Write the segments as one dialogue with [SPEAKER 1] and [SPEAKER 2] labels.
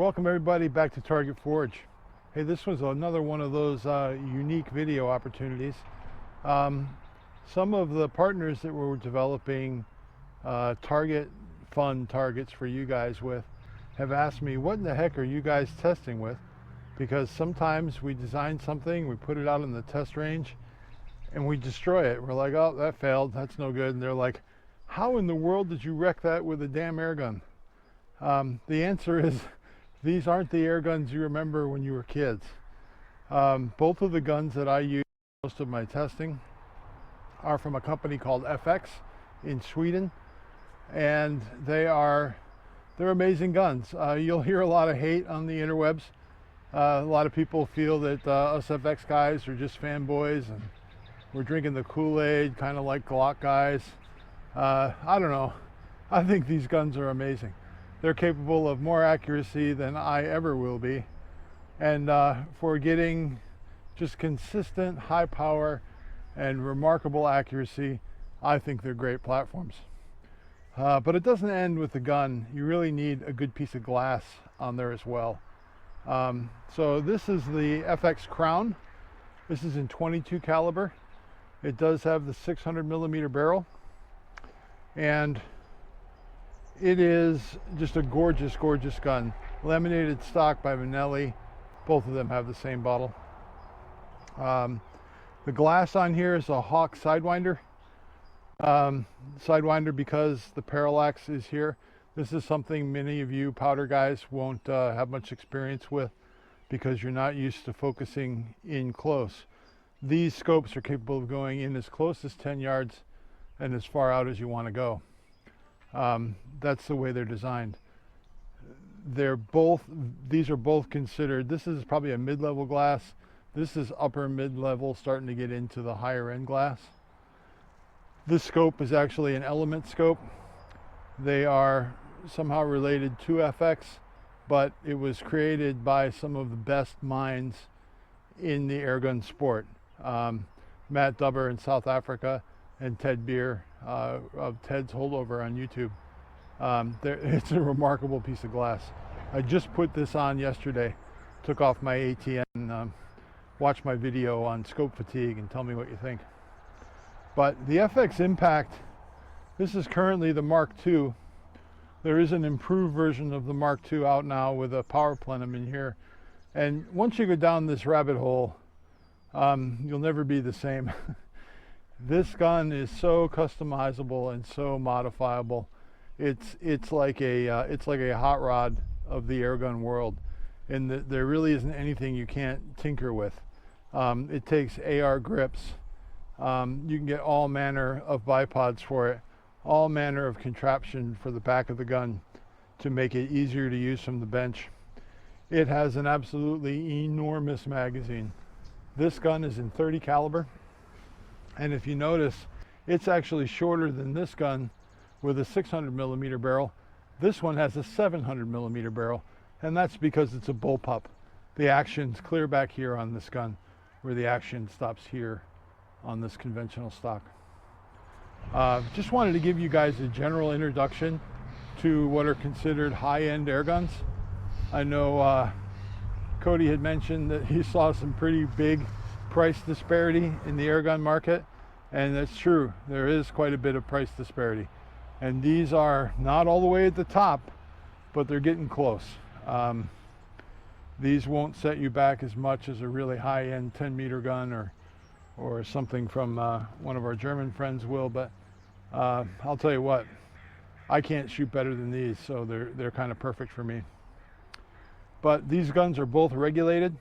[SPEAKER 1] Welcome everybody back to Target Forge. Hey, this was another one of those unique video opportunities. Some of the partners that we're developing target fun targets for you guys with have asked me, what in the heck are you guys testing with? Because sometimes we design something, we put it out in the test range, and we destroy it. We're like, oh, that failed, that's no good. And they're like, how in the world did you wreck that with a damn air gun? The answer is, these aren't the air guns you remember when you were kids. Both of the guns that I use most of my testing are from a company called FX in Sweden, and they're amazing guns. You'll hear a lot of hate on the interwebs. A lot of people feel that us FX guys are just fanboys and we're drinking the Kool-Aid, kind of like Glock guys. I don't know. I think these guns are amazing. They're capable of more accuracy than I ever will be. And for getting just consistent high power and remarkable accuracy, I think they're great platforms. But it doesn't end with the gun. You really need a good piece of glass on there as well. So this is the FX Crown. This is in 22 caliber. It does have the 600 millimeter barrel, and it is just a gorgeous, gorgeous gun. Laminated stock by Manelli. Both of them have the same bottle. The glass on here is a Hawk Sidewinder. Sidewinder because the parallax is here. This is something many of you powder guys won't have much experience with because you're not used to focusing in close. These scopes are capable of going in as close as 10 yards and as far out as you want to go. That's the way they're designed. These are both considered, this is probably a mid-level glass. This is upper mid-level, starting to get into the higher end glass. This scope is actually an element scope. They are somehow related to FX, but it was created by some of the best minds in the airgun sport. Matt Dubber in South Africa and Ted Beer of Ted's Holdover on YouTube. It's a remarkable piece of glass. I just put this on yesterday, took off my ATN, watch my video on scope fatigue and tell me what you think. But the FX Impact, this is currently the Mark II. There is an improved version of the Mark II out now with a power plenum in here. And once you go down this rabbit hole, you'll never be the same. This gun is so customizable and so modifiable. It's like a hot rod of the airgun world, and there really isn't anything you can't tinker with. It takes AR grips. You can get all manner of bipods for it, all manner of contraption for the back of the gun to make it easier to use from the bench. It has an absolutely enormous magazine. This gun is in 30 caliber. And if you notice, it's actually shorter than this gun with a 600 millimeter barrel. This one has a 700 millimeter barrel, and that's because it's a bullpup. The action's clear back here on this gun, where the action stops here on this conventional stock. Just wanted to give you guys a general introduction to what are considered high-end air guns. I know Cody had mentioned that he saw some pretty big price disparity in the airgun market, and that's true. There is quite a bit of price disparity, and these are not all the way at the top, but they're getting close. These won't set you back as much as a really high-end 10-meter gun or something from one of our German friends will, but I'll tell you what, I can't shoot better than these, so they're kind of perfect for me. But these guns are both regulated.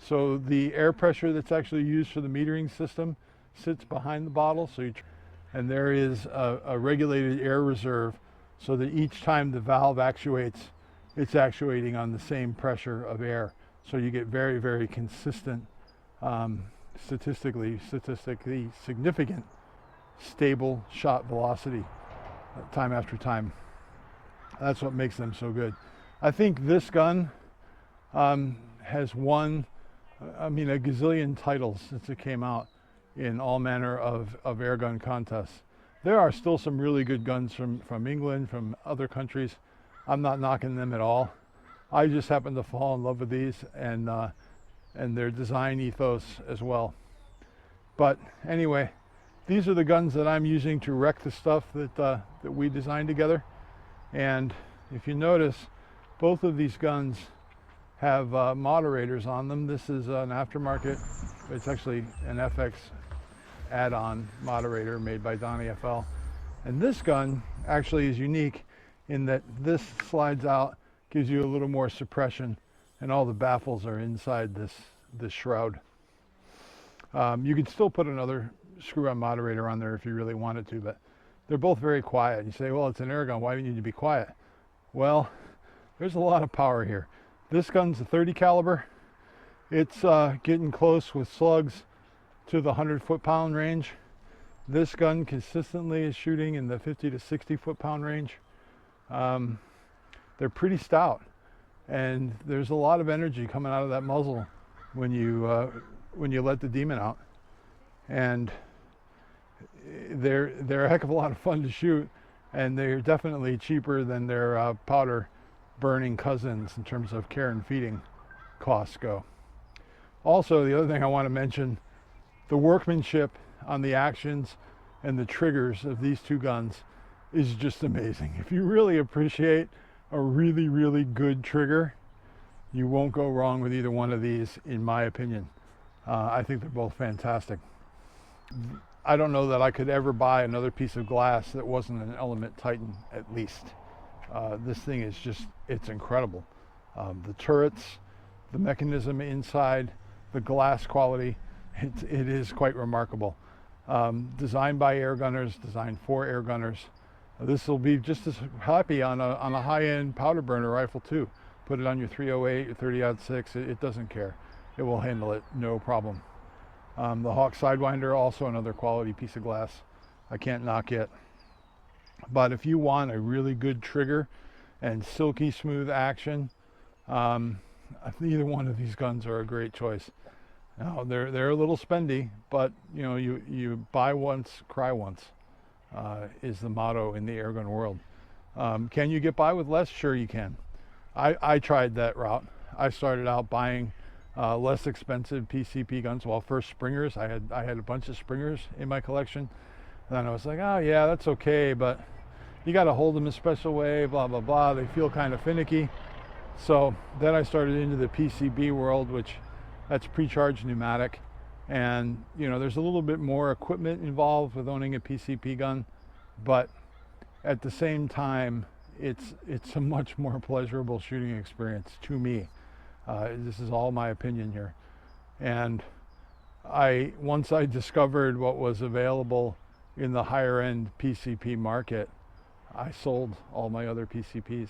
[SPEAKER 1] So the air pressure that's actually used for the metering system sits behind the bottle. And there is a regulated air reserve so that each time the valve actuates, it's actuating on the same pressure of air. So you get very, very consistent, statistically significant, stable shot velocity time after time. That's what makes them so good. I think this gun has won a gazillion titles since it came out in all manner of airgun contests. There are still some really good guns from England, from other countries. I'm not knocking them at all. I just happen to fall in love with these and their design ethos as well. But anyway, these are the guns that I'm using to wreck the stuff that we designed together. And if you notice, both of these guns have moderators on them. This is an aftermarket. It's actually an FX add-on moderator made by Donnie FL. And this gun actually is unique in that this slides out, gives you a little more suppression, and all the baffles are inside this shroud. You could still put another screw-on moderator on there if you really wanted to, but they're both very quiet. You say, well, it's an air gun, why do you need to be quiet? Well, there's a lot of power here. This gun's a 30 caliber. It's getting close with slugs to the 100 foot-pound range. This gun consistently is shooting in the 50 to 60 foot-pound range. They're pretty stout, and there's a lot of energy coming out of that muzzle when you let the demon out. And they're a heck of a lot of fun to shoot, and they're definitely cheaper than their powder burning cousins in terms of care and feeding costs go. Also, the other thing I want to mention, the workmanship on the actions and the triggers of these two guns is just amazing. If you really appreciate a really, really good trigger, you won't go wrong with either one of these, in my opinion. I think they're both fantastic. I don't know that I could ever buy another piece of glass that wasn't an Element Titan, at least. This thing is just, it's incredible. The turrets, the mechanism inside, the glass quality, it is quite remarkable. Designed by air gunners, designed for air gunners. This will be just as happy on a high-end powder burner rifle too. Put it on your 308, your 30-06, it doesn't care. It will handle it, no problem. The Hawk Sidewinder, also another quality piece of glass. I can't knock it. But if you want a really good trigger and silky smooth action, either one of these guns are a great choice. Now they're a little spendy, but you know, you buy once, cry once, is the motto in the airgun world. Can you get by with less? Sure you can. I tried that route. I started out buying less expensive PCP guns. Well, first Springers. I had a bunch of Springers in my collection. And then I was like, oh yeah, that's okay, but you got to hold them a special way, blah, blah, blah. They feel kind of finicky. So then I started into the PCB world, which that's pre-charged pneumatic. And you know, there's a little bit more equipment involved with owning a PCP gun, but at the same time, it's a much more pleasurable shooting experience to me. This is all my opinion here. And once I discovered what was available in the higher end PCP market, I sold all my other PCPs.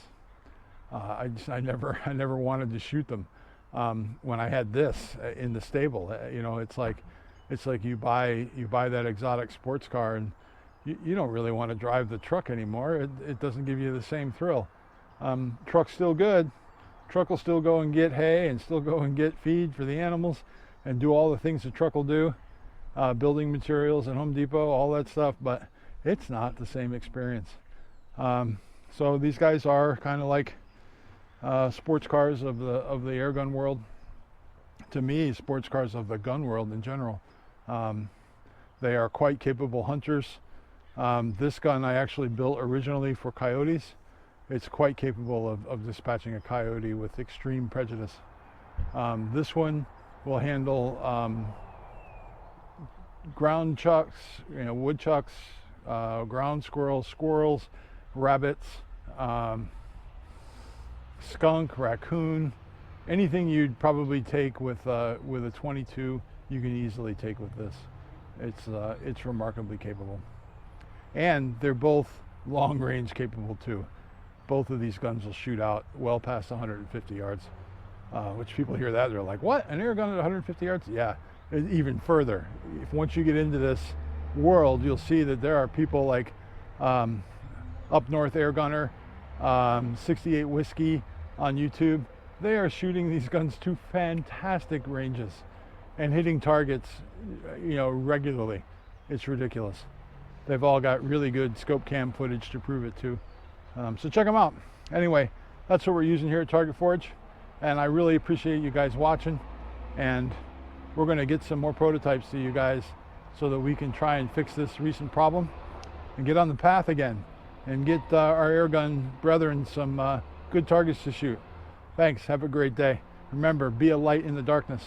[SPEAKER 1] I never wanted to shoot them. When I had this in the stable, you know, it's like you buy that exotic sports car and you don't really want to drive the truck anymore. It doesn't give you the same thrill. Truck's still good. Truck will still go and get hay and still go and get feed for the animals and do all the things the truck will do, building materials at Home Depot, all that stuff, but it's not the same experience. So these guys are kind of like sports cars of the airgun world. To me, sports cars of the gun world in general. They are quite capable hunters. This gun I actually built originally for coyotes. It's quite capable of dispatching a coyote with extreme prejudice. This one will handle ground chucks, you know, woodchucks, ground squirrels, rabbits, skunk, raccoon, anything you'd probably take with a 22, you can easily take with this. It's remarkably capable, and they're both long range capable too. Both of these guns will shoot out well past 150 yards, which people hear that, they're like, what, an air gun at 150 yards? Yeah, even further. Once you get into this world, you'll see that there are people like Up North Air Gunner, 68 Whiskey on YouTube. They are shooting these guns to fantastic ranges and hitting targets, you know, regularly. It's ridiculous. They've all got really good scope cam footage to prove it too. So check them out. Anyway, that's what we're using here at Target Forge. And I really appreciate you guys watching, and we're going to get some more prototypes to you guys so that we can try and fix this recent problem and get on the path again and get our airgun brethren some good targets to shoot. Thanks. Have a great day. Remember, be a light in the darkness.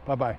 [SPEAKER 1] Bye-bye.